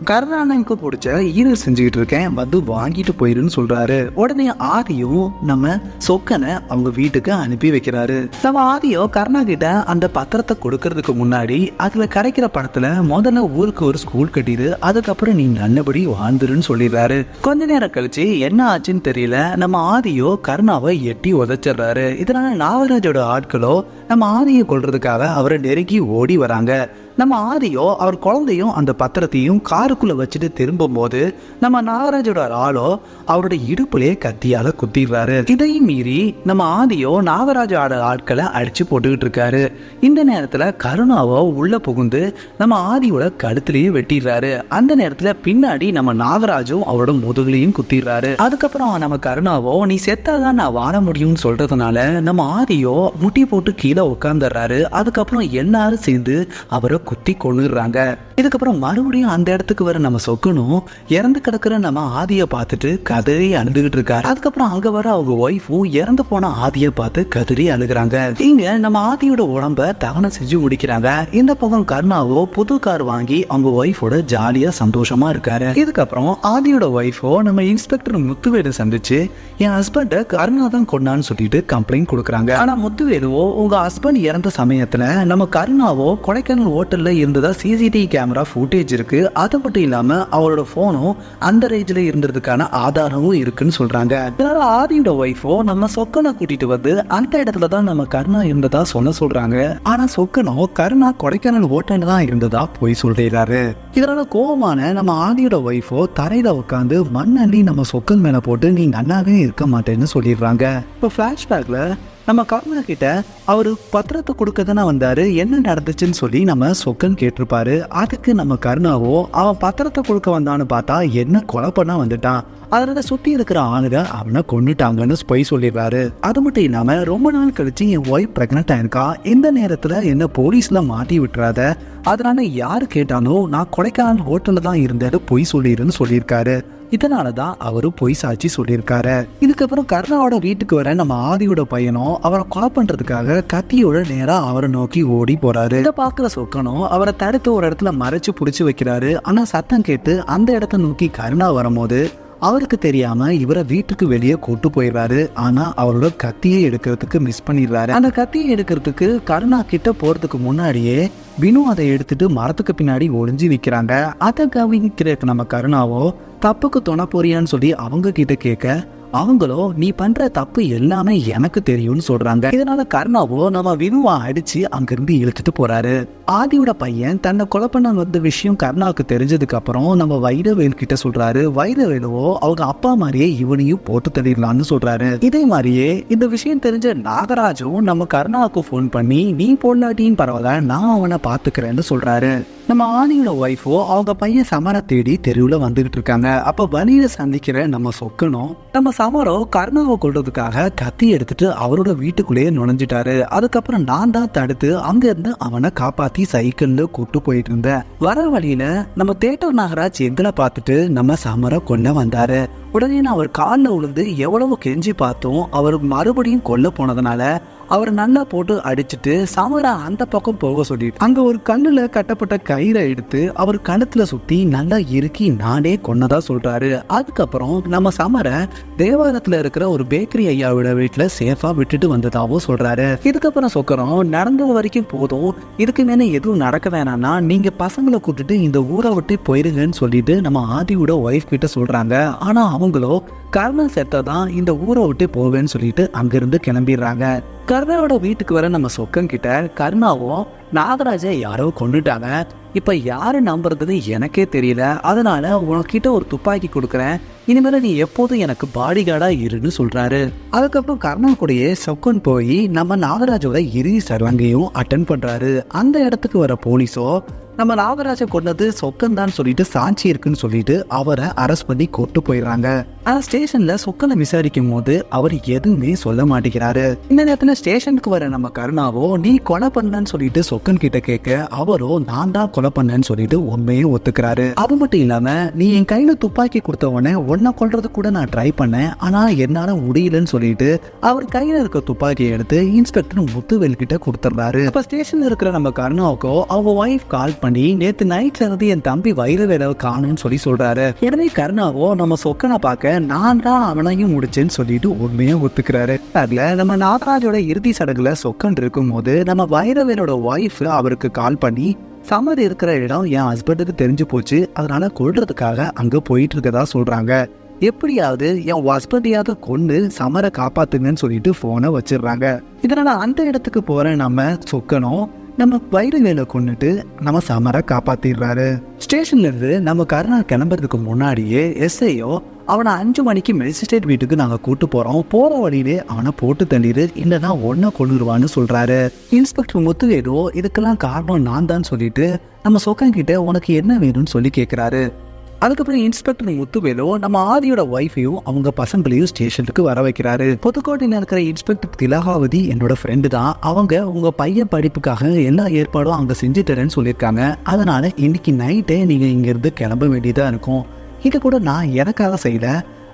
கருணானனுக்கு பிடிச்ச ஈரல் செஞ்சுக்கிட்டு இருக்கேன், வந்து வாங்கிட்டு போயிருன்னு சொல்றாரு. உடனே ஆதியும் நம்ம சொக்கனை அவங்க வீட்டுக்கு அனுப்பி வைக்கிறாரு. நம்ம ஆதியோ கருணா கிட்ட அந்த பத்திரத்தை கொடுக்கறதுக்கு முன்னாடி அதுல கிடைக்கிற பணத்துல முதல்ல ஊருக்கு ஒரு ஸ்கூல் கட்டிடு, அதுக்கப்புறம் நீ நல்லபடி வாழ்ந்துருன்னு சொல்லிடுறாரு. கொஞ்ச நேரம் கழிச்சு என்ன ஆச்சுன்னு தெரியல, நம்ம ஆதியோ கருணாவை எட்டி உதைச்சிடுறாரு. இதனால நாகராஜோட ஆட்களோ நம்ம ஆதியை கொல்றதுக்காக அவரை நெருங்கி ஓடி வராங்க. நம்ம ஆதியோ அவர் குழந்தையும் அந்த பத்திரத்தையும் காருக்குள்ள வச்சுட்டு திரும்பும் போது நம்ம நாகராஜோட ஆளோ அவரோட இடுப்புலயே கத்தியால குத்திடுறாரு. இதையும் மீறி நம்ம ஆதியோ நாகராஜோட ஆட்களை அடிச்சு போட்டுக்கிட்டு இருக்காரு. இந்த நேரத்துல கருணாவோ உள்ள புகுந்து நம்ம ஆதியோட கழுத்துலயே வெட்டிடுறாரு. அந்த நேரத்துல பின்னாடி நம்ம நாகராஜும் அவரோட முதுகுலையும் குத்திடுறாரு. அதுக்கப்புறம் நம்ம கருணாவோ நீ செத்தாதான் நான் வாழ முடியும்னு சொல்றதுனால நம்ம ஆதியோ முட்டி போட்டு கீழே உட்காந்துடுறாரு. அதுக்கப்புறம் எல்லாரும் சேர்ந்து அவரை குத்தி கொன்னுறாங்க. இதுக்கப்புறம் மறுபடியும் அந்த இடத்துக்கு வர நம்ம சொக்கனும் இறந்து கிடக்குற நம்ம ஆதியை பார்த்துட்டு கதறி அழுதுகிட்டு இருக்காரு. அதுக்கப்புறம் அங்க வர அவங்க ஒய்ஃபும் இறந்து போன ஆதியை பார்த்து கதறி அழுகுறாங்க. இங்க நம்ம ஆதியோட உடம்ப தகனம் செஞ்சு முடிக்கிறாங்க. இந்த பக்கம் கருணாவோ புது கார் வாங்கி அவங்க ஒய்ஃபோட ஜாலியா சந்தோஷமா இருக்காரு. இதுக்கப்புறம் ஆதியோட ஒய்ஃபோ நம்ம இன்ஸ்பெக்டர் முத்துவேலை சந்திச்சு என் ஹஸ்பண்ட கருணா தான் கொண்டான்னு சொல்லிட்டு கம்ப்ளைண்ட் கொடுக்குறாங்க. ஆனா முத்துவேலுவோ உங்க ஹஸ்பண்ட் இறந்த சமயத்துல நம்ம கருணாவோ கொடைக்கானல் ஹோட்டல்ல இருந்ததா சிசிடிவி கேமரா ஃபுட்டேஜ் இருக்கு, அது மட்டும் இல்லாம அவரோட போனும் அந்த ரேஞ்சில இருந்ததுக்கான ஆதாரமும் இருக்குன்னு சொல்றாங்க. இதனால ஆதியோட ஒய்ஃபோ நம்ம சொக்கனை கூட்டிட்டு வந்து அந்த இடத்துல தான் நம்ம கருணா இருந்ததா சொல்றாங்க. ஆனா சொக்கனோ கருணா கொடைக்கானல் ஹோட்டல்ல தான் இருந்ததா போய் சொல்றாரு. இதனால கோபமான நம்ம ஆதியோட ஒய்ஃபோ தரையில உட்காந்து மண்ணள்ளி நம்ம சொக்கன் மேல போட்டு நீ நல்லாவே இருக்க மாட்டேன்னு சொல்லிடுறாங்க. இப்போ பிளாஷ்பேக்ல நம்ம கருணா கிட்ட அவரு பத்திரத்தை கொடுக்க தானே வந்தாரு, என்ன நடந்துச்சுன்னு சொல்லி நம்ம சொக்கன் கேட்டிருப்பாரு. அதுக்கு நம்ம கருணாவோ அவன் பத்திரத்தை கொடுக்க வந்தான்னு பார்த்தா என்ன கொலை பண்ண வந்துட்டான், அதனால சுத்தி இருக்கிற ஆளுங்க அவனை கொண்டுட்டாங்கன்னு போய் சொல்லிடுறாரு. அது மட்டும் இல்லாம ரொம்ப நாள் கழிச்சு என் ஒய்ஃப் பிரெக்னென்ட் ஆயிருக்கா, இந்த நேரத்துல என்ன போலீஸ்ல மாட்டி விட்டுறாத, அதனால யாரு கேட்டாலும் நான் கொடைக்கானல் ஹோட்டல்ல தான் இருந்தேன்னு பொய் சொல்லிடுன்னு சொல்லியிருக்காரு. இதனாலதான் அவரு பொய் சாட்சி சொல்லியிருக்காரு. இதுக்கப்புறம் கருணாவோட வீட்டுக்கு வர நம்ம ஆதியோட பையனும் அவரை கொலை பண்றதுக்காக கத்தியோட நேரா அவரை நோக்கி ஓடி போறாரு. இதை பாக்குற சொக்கனும் அவரை தடுத்து ஒரு இடத்துல மறைச்சு புடிச்சு வைக்கிறாரு. ஆனா சத்தம் கேட்டு அந்த இடத்த நோக்கி கருணா வரும்போது அவருக்கு தெரியாம இவரை வீட்டுக்கு வெளியே கூட்டு போயிடுறாரு. ஆனா அவரோட கத்தியை எடுக்கிறதுக்கு மிஸ் பண்ணிடுறாரு. அந்த கத்தியை எடுக்கிறதுக்கு கருணா கிட்ட போறதுக்கு முன்னாடியே வினு அதை எடுத்துட்டு மரத்துக்கு பின்னாடி ஒளிஞ்சு நிக்கிறாங்க. அதை கவனிக்கிற நம்ம கருணாவோ தப்புக்கு துணை போறியான்னு சொல்லி அவங்க கிட்ட கேட்க அவங்களோ நீ பண்ற தப்பு எல்லாமே எனக்கு தெரியும்னு சொல்றாங்க. இதனால கர்ணாவோ நம்ம வினுவா அடிச்சு அங்கிருந்து இழுத்துட்டு போறாரு. ஆதியோட பையன் தன்னை கொலை பண்ண வந்த விஷயம் கர்ணாவுக்கு தெரிஞ்சதுக்கு அப்புறம் நம்ம வைரவேல் கிட்ட சொல்றாரு. வைரவேலுவோ அவங்க அப்பா மாதிரியே இவனையும் போட்டு தள்ளிடலாம்னு சொல்றாரு. இதே மாதிரியே இந்த விஷயம் தெரிஞ்ச நாகராஜும் நம்ம கர்ணாவுக்கு போன் பண்ணி நீ போடலாட்டின்னு பரவாயில்ல நான் அவனை பாத்துக்கிறேன்னு சொல்றாரு. நம்ம ஆதியோட ஒய்ஃபோ அவங்க பையன் சமரை தேடி தெருவில் வந்துகிட்டு இருக்காங்க. அப்ப வழியில சந்திக்கிற நம்ம சொக்கனும் நம்ம சமரோ கர்ணாவை கொள்றதுக்காக கத்தி எடுத்துட்டு அவரோட வீட்டுக்குள்ளேயே நுழைஞ்சிட்டாரு. அதுக்கப்புறம் நான் தான் தடுத்து அங்க இருந்து அவனை காப்பாத்தி சைக்கிள்ல கூட்டு போயிட்டு இருந்தேன். வர வழியில நம்ம தேட்டர் நாகராஜ் எங்களை பார்த்துட்டு நம்ம சமரை கொல்ல வந்தாரு. உடனே நான் அவர் காலில் விழுந்து எவ்வளவு கெஞ்சி பார்த்தோம். அவர் மறுபடியும் கொல்ல போனதுனால அவர் நல்லா போட்டு அடிச்சுட்டு சமரா அந்த பக்கம் போக சொல்லிட்டு அங்க ஒரு கல்லுல கட்டப்பட்ட கயிறை எடுத்து அவர் கழுத்துல சுத்தி நல்லா இறுக்கி நானே கொன்னதா சொல்றாரு. அதுக்கப்புறம் நம்ம சமரை தேவாலயத்துல இருக்கிற ஒரு பேக்கரி ஐயாவோட வீட்டுல சேஃபா விட்டுட்டு வந்ததாவும் சொல்றாரு. இதுக்கப்புறம் சொக்கரம் நடந்தது வரைக்கும் போதும், இதுக்கு மேல எதுவும் நடக்க வேணாம்னா நீங்க பசங்களை கூட்டிட்டு இந்த ஊரை விட்டு போயிருங்கன்னு சொல்லிட்டு நம்ம ஆதியோட ஒய்ஃப் கிட்ட சொல்றாங்க. ஆனா அவங்களோ கர்ணன் செத்ததான் இந்த ஊரை விட்டு போவேன்னு சொல்லிட்டு அங்கிருந்து கிளம்பிடுறாங்க. கர்ணாவோட வீட்டுக்கு வர நம்ம சொக்கன் கிட்ட கர்ணாவும் நாகராஜை யாரோ கொண்டுட்டாங்க, இப்ப யாரு நம்புறதுன்னு எனக்கே தெரியல, அதனால உனக்கிட்ட ஒரு துப்பாக்கி கொடுக்குறேன், இனிமேல நீ எப்போதும் எனக்கு பாடி கார்டா இருன்னு சொல்றாரு. அதுக்கப்புறம் கர்ணா கூடயே சொக்கன் போய் நம்ம நாகராஜோட இறுதி சடங்கையும் அட்டென்ட் பண்றாரு. அந்த இடத்துக்கு வர போலீஸோ நம்ம நாகராஜை கொண்டது சொக்கன் தான் சொல்லிட்டு சாட்சி இருக்குன்னு சொல்லிட்டு அவரை அரெஸ்ட் பண்ணி கொண்டு போயிடுறாங்க. ஆனா ஸ்டேஷன்ல சொக்கனை விசாரிக்கும் போது அவர் எதுவுமே சொல்ல மாட்டேங்கிறாரு. இந்த நேரத்துல ஸ்டேஷனுக்கு வர நம்ம கருணாவோ நீ கொலை பண்ணன்னு சொல்லிட்டு சொக்கன் கிட்ட கேட்க அவரோ நான் தான் கொலை பண்ணேன்னு சொல்லிட்டு உண்மையே ஒத்துக்கிறாரு. அது மட்டும் இல்லாம நீ என் கையில துப்பாக்கி கொடுத்த உடனே உன்னை கொல்றது கூட நான் ட்ரை பண்ணேன், ஆனா என்னால முடியலன்னு சொல்லிட்டு அவர் கையில இருக்க துப்பாக்கியை எடுத்து இன்ஸ்பெக்டர் முத்துவேல் கிட்ட கொடுத்துறாரு. அப்ப ஸ்டேஷன்ல இருக்கிற நம்ம கருணாவுக்கோ அவங்க ஒய்ஃப் கால் பண்ணி நேத்து நைட்ல இருந்து என் தம்பி வைரவேலவை காணும்னு சொல்லி சொல்றாரு. உடனே கருணாவோ நம்ம சொக்கனை பார்க்க நான் தான் அவனையும் முடிச்சேன்னு சொல்லிட்டு உண்மையை ஒத்துக்கிறாரு. அதுல நம்ம நாகராஜோட இறுதி சடங்குல சொக்கன் இருக்கும் போது நம்ம வைரவேலோட ஒய்ஃப் அவருக்கு கால் பண்ணி சமர் இருக்கிற இடம் என் ஹஸ்பண்டுக்கு தெரிஞ்சு போச்சு, அதனால கொல்றதுக்காக அங்க போயிட்டு இருக்கதா சொல்றாங்க. எப்படியாவது என் ஹஸ்பண்டையாவது கொண்டு சமரை காப்பாத்துங்கன்னு சொல்லிட்டு போனை வச்சிடுறாங்க. இதனால அந்த இடத்துக்கு போற நம்ம சொக்கனும் நம்ம வைரவேலை கொண்டுட்டு நம்ம சமரை காப்பாத்திடுறாரு. ஸ்டேஷன்ல இருந்து நம்ம கருணா கிளம்புறதுக்கு முன்னாடியே எஸ்ஐயோ அவனை 5 மணிக்கு மெஜிஸ்ட்ரேட் வீட்டுக்கு நாங்க கூட்டு போறோம், போற வழியிலே அவனை போட்டு தள்ளிடு இல்லைன்னா ஒன்ன கொண்டுருவான்னு சொல்றாரு. இன்ஸ்பெக்டர் முத்துவேலோ இதுக்கெல்லாம் காரணம் நான் தான் சொல்லிட்டு நம்ம சொக்கன் கிட்ட உனக்கு என்ன வேணும்னு சொல்லி கேட்கிறாரு. அதுக்கப்புறம் இன்ஸ்பெக்டர் முத்துவேலோ நம்ம ஆதியோட ஒய்ஃபையும் அவங்க பசங்களையும் ஸ்டேஷனுக்கு வர வைக்கிறாரு. புதுக்கோட்டையில் இருக்கிற இன்ஸ்பெக்டர் திலகாவதி என்னோட ஃப்ரெண்டு தான், அவங்க உங்க பையன் படிப்புக்காக எல்லா ஏற்பாடும் அங்க செஞ்சு தரேன்னு சொல்லியிருக்காங்க, அதனால இன்னைக்கு நைட்டே நீங்க இங்க இருந்து கிளம்ப வேண்டியதா இருக்கும். இதை கூட நான் எனக்காக செய்யல,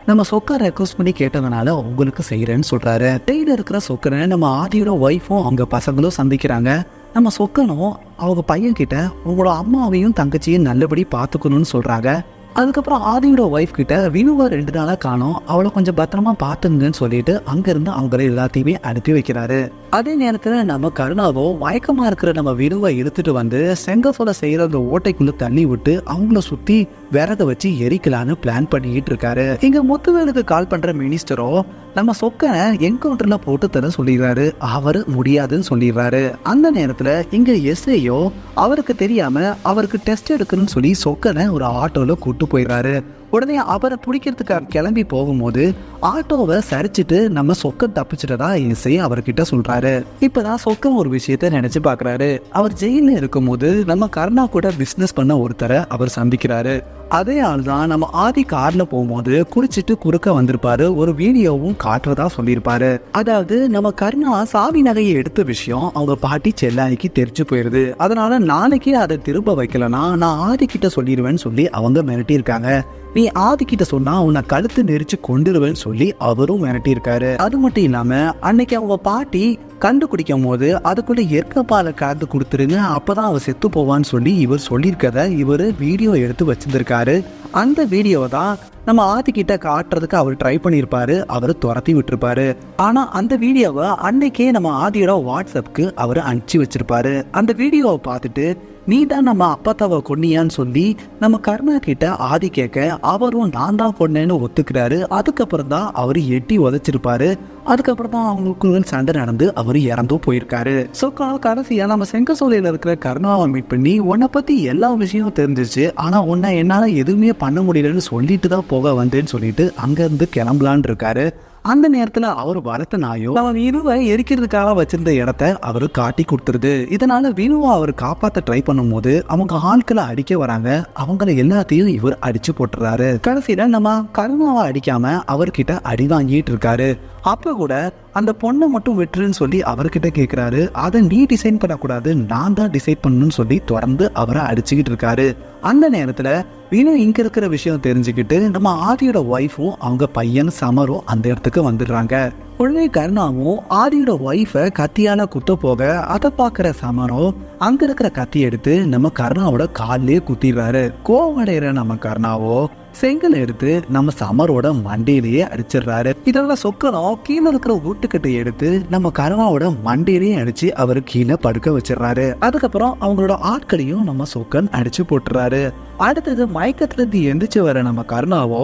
நம்ம சொக்கரை ரெக்வஸ்ட் பண்ணி கேட்டதுனால உங்களுக்கு செய்யறேன்னு சொல்றாரு. டெய்ல இருக்கிற சொக்கரை நம்ம ஆதியோட ஒய்ஃபும் அவங்க பசங்களும் சந்திக்கிறாங்க. நம்ம சொக்கனும் அவங்க பையன் கிட்ட உங்களோட அம்மாவையும் தங்கச்சியும் நல்லபடி பார்த்துக்கணும்னு சொல்றாங்க. அதுக்கப்புறம் ஆதியோட ஒய்ஃப் கிட்ட வினுவை 2 நாளா காணோம், அவளை கொஞ்சம் பத்திரமா பார்த்துங்கன்னு சொல்லிட்டு அங்கிருந்து அவங்களை எல்லாத்தையுமே அனுப்பி வைக்கிறாரு. அதே நேரத்துல நம்ம கருணாவோ மயக்கமா இருக்கிற நம்ம வினுவை இழுத்துட்டு வந்து செங்கசோல செய்யற அந்த ஓட்டைக்குள்ள தண்ணி விட்டு அவங்கள சுத்தி விறக வச்சு எரிக்கலான்னு பிளான் பண்ணிக்கிட்டு இருக்காரு. இங்க முத்துவேலுக்கு கால் பண்ற மினிஸ்டரோ நம்ம சொக்கனை என்கவுண்டர்ல போட்டு தர சொல்லிடுறாரு, அவரு முடியாதுன்னு சொல்லிடுறாரு. அந்த நேரத்துல இங்க எஸ்ஐயோ அவருக்கு தெரியாம அவருக்கு டெஸ்ட் எடுக்கணும்னு சொல்லி சொக்கனை ஒரு ஆட்டோல கூட்டு போயிடுறாரு. உடனே அவரை பிடிக்கிறதுக்காக கிளம்பி போகும்போது ஆட்டோவை சரிச்சிட்டு நம்ம சொக்கன் தப்பிச்சிட்டதா எஸ்ஐ அவர்கிட்ட சொல்றாரு. இப்பதான் சொக்கன் ஒரு விஷயத்த நினைச்சு பாக்குறாரு. அவர் ஜெயில இருக்கும் போது நம்ம கருணா கூட பிசினஸ் பண்ண ஒருத்தரை அவர் சந்திக்கிறாரு. அதே ஆள் தான் நம்ம ஆதி கார்ல போகும்போது குடிச்சிட்டு குறுக்க வந்திருப்பாரு, ஒரு வீடியோவும் காட்டுறதா சொல்லியிருப்பாரு. அதாவது நம்ம கருணா சாவி நகையை எடுத்த விஷயம் அவங்க பாட்டி செல்லாய்க்கு தெரிஞ்சு போயிருது, அதனால நாளைக்கே அதை திரும்ப வைக்கலன்னா நான் ஆதி கிட்ட சொல்லிடுவேன்னு சொல்லி அவங்க மிரட்டியிருக்காங்க. நீ ஆதி கிட்ட சொன்னா உன்னை கழுத்து நெரிச்சு கொண்டுருவேன்னு சொல்லி அவரும் மிரட்டி இருக்காரு. அது மட்டும் இல்லாம அன்னைக்கு அவங்க பாட்டி கண்டு குடிக்கும் போது அதுக்குள்ள எற்கப்பாலை கலந்து கொடுத்துருங்க, அப்பதான் அவ செத்து போவான்னு சொல்லி இவர் சொல்லியிருக்கத இவர் வீடியோ எடுத்து வச்சிருந்திருக்காரு. அந்த வீடியோவை தான் நம்ம ஆதி கிட்ட காட்டுறதுக்கு அவர் ட்ரை பண்ணியிருப்பாரு, அவர் துரத்தி விட்டுருப்பாரு. ஆனா அந்த வீடியோவை அன்னைக்கே நம்ம ஆதியோட வாட்ஸ்அப்புக்கு அவர் அனுப்பிச்சு வச்சிருப்பாரு. அந்த வீடியோவை பார்த்துட்டு நீ தான் நம்ம அப்பத்தாவை கொன்னியான்னு சொல்லி நம்ம கருணா கிட்ட ஆதி கேட்க அவரும் நான் தான் கொன்னேன்னு ஒத்துக்கிறாரு. அதுக்கப்புறம் தான் அவர் எட்டி உதைச்சிருப்பாரு. அதுக்கப்புறம் தான் அவங்களுக்கு சண்டை நடந்து அவர் இறந்தும் போயிருக்காரு. ஸோ கடைசியா நம்ம செங்கசோலையில் இருக்கிற கருணாவை மீட் பண்ணி உன்னை பத்தி எல்லா விஷயமும் தெரிஞ்சிச்சு, ஆனா உன்னை என்னால எதுவுமே பண்ண முடியலன்னு சொல்லிட்டு தான் போக வந்தேன்னு சொல்லிட்டு அங்கிருந்து கிளம்பலான் இருக்காரு. அந்த நேரத்துல அவர் வளர்த்த நாயோ நம்ம வினுவை எரிக்கிறதுக்காக வச்சிருந்த இடத்த அவரு காட்டி கொடுத்துருது. இதனால வினுவை அவர் காப்பாத்த ட்ரை பண்ணும் போது அவங்க ஆட்களை அடிக்க வராங்க. அவங்களை எல்லாத்தையும் இவர் அடிச்சு போட்டுறாரு. கடைசியில நம்ம கருணாவை அடிக்காம அவர்கிட்ட அடி வாங்கிட்டு இருக்காரு. அப்ப கூட அந்த பொண்ணை மட்டும் வெட்டுருன்னு சொல்லி அவர்கிட்ட கேட்கிறாரு. அதை நீ டிசைன் பண்ணக்கூடாது, நான் தான் டிசைட் பண்ணணும்னு சொல்லி தொடர்ந்து அவரை அடிச்சுக்கிட்டு இருக்காரு. அந்த நேரத்துல வினு இங்க இருக்கிற விஷயம் தெரிஞ்சுக்கிட்டு நம்ம ஆதியோட ஒய்ஃபும் அவங்க பையன் சமரும் அந்த இடத்துக்கு வந்துடுறாங்க. உடனே கருணாவும் ஆதியோட ஒய்ஃபை கத்தியால குத்த போக அதை பாக்குற சமரம் அங்க இருக்கிற கத்தி எடுத்து நம்ம கருணாவோட காலிலே குத்திடுறாரு. கோவடைகிற நம்ம கருணாவோ செங்கல் எடுத்து நம்ம சமரோட மண்டையிலேயே அடிச்சிடுறாரு. இதெல்லாம் சொக்கரம் கீழே இருக்கிற ஊட்டுக்கட்டை எடுத்து நம்ம கருணாவோட மண்டையிலேயே அடிச்சு அவரு கீழே படுக்க வச்சிடறாரு. அதுக்கப்புறம் அவங்களோட ஆட்களையும் நம்ம சொக்கன் அடிச்சு போட்டுறாரு. அடுத்தது மயக்கத்துல இருந்து எந்திரிச்சு வர நம்ம கருணாவோ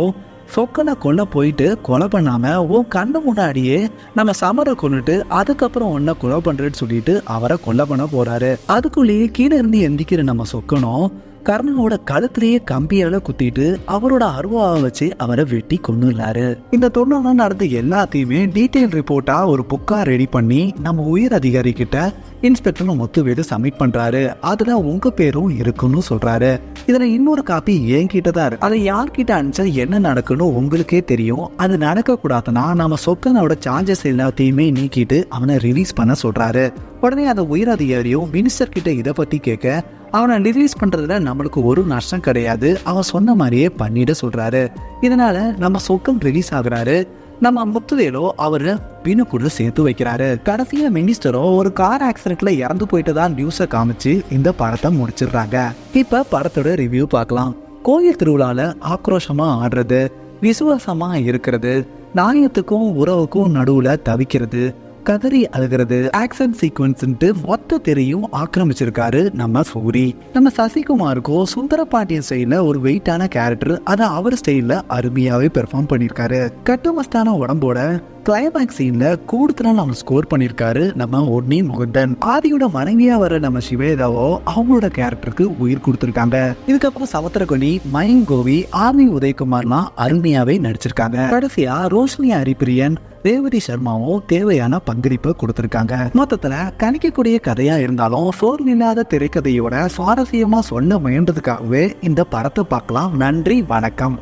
சொக்கனை கொல்ல போயிட்டு கொலை பண்ணாம உன் கண்ணு முன்னாடியே நம்ம சமரை கொண்டுட்டு அதுக்கப்புறம் உன்னை கொலை பண்றேன்னு சொல்லிட்டு அவரை கொலை பண்ண போறாரு. அதுக்குள்ளேயே கீழே இருந்து எந்திக்கிற நம்ம சொக்கனும் கர்ணனோட கழுத்திலேயே கம்பியால குத்திட்டு அவரோட அருவாவை வச்சு அவரை வெட்டி கொன்னுறாரு. இந்த தொழிலாம் நடந்து எல்லாத்தையுமே டீட்டெயில் ரிப்போர்ட்டா ஒரு புக்கா ரெடி பண்ணி நம்ம உயர் அதிகாரி கிட்ட இன்ஸ்பெக்டர் முத்துவேலு சப்மிட் பண்றாரு. அதுல உங்க பேரும் இருக்குன்னு சொல்றாரு. இதுல இன்னொரு காப்பி என்கிட்ட தான் இருக்கு. அதை யார்கிட்ட அனுப்பிச்சா என்ன நடக்குன்னு உங்களுக்கே தெரியும். அது நடக்க கூடாதுன்னா நம்ம சொக்கனோட சார்ஜஸ் எல்லாத்தையுமே நீக்கிட்டு அவனை ரிலீஸ் பண்ண சொல்றாரு. உடனே அந்த உயர் அதிகாரியும் மினிஸ்டர் கிட்ட இதை பத்தி கேட்க அவனை ரிலீஸ் பண்றதுல நம்மளுக்கு ஒரு நஷ்டம் கிடையாது, அவன் சொன்ன மாதிரியே பண்ணிட சொல்றாரு. இதனால நம்ம சொக்கன் ரிலீஸ் ஆகுறாரு. நம்ம முத்துவேலோ அவரை வினு கூட சேர்த்து வைக்கிறாரு. கடைசியா மினிஸ்டரோ ஒரு கார் ஆக்சிடென்ட்ல இறந்து போயிட்டு தான் நியூஸை காமிச்சு இந்த படத்தை முடிச்சிடுறாங்க. இப்ப படத்தோட ரிவ்யூ பார்க்கலாம். கோயில் திருவிழால ஆக்ரோஷமா ஆடுறது, விசுவாசமா இருக்கிறது, நாயத்துக்கும் உறவுக்கும் நடுவுல தவிக்கிறது, கதறி அழுகிறது, ஆக்ஷன் சீக்வன்ஸ்ன்ட்டு மொத்த தெரியும் ஆக்கிரமிச்சிருக்காரு நம்ம சூரி. நம்ம சசிகுமாருக்கும் சுந்தர பாண்டியன் ஸ்டைல ஒரு வெயிட்டான கேரக்டர், அதை அவர் ஸ்டைல்ல அருமையாவே பெர்ஃபார்ம் பண்ணியிருக்காரு. கட்டுமஸ்தான உடம்போட கிளைமேக்ஸ் சீன்ல கூடுதலா நம்ம ஸ்கோர் பண்ணியிருக்காரு நம்ம ஒன்னி முகுந்தன். ஆதியோட மனைவியா வர நம்ம சிவேதாவோ அவங்களோட கேரக்டருக்கு உயிர் கொடுத்திருக்காங்க. இதுக்கப்புறம் சமுத்திரகனி, மயன் கோவி, ஆர்மி உதயகுமார்லாம் அருமையாவே நடிச்சிருக்காங்க. கடைசியா ரோஷினி ஹரிப்பிரியன், ரேவதி சர்மாவும் தேவையான பங்களிப்பை கொடுத்திருக்காங்க. மொத்தத்துல கணிக்கக்கூடிய கதையா இருந்தாலும் சோர்வில்லாத திரைக்கதையோட சுவாரஸ்யமா சொல்ல முயன்றதுக்காகவே இந்த படத்தை பார்க்கலாம். நன்றி, வணக்கம்.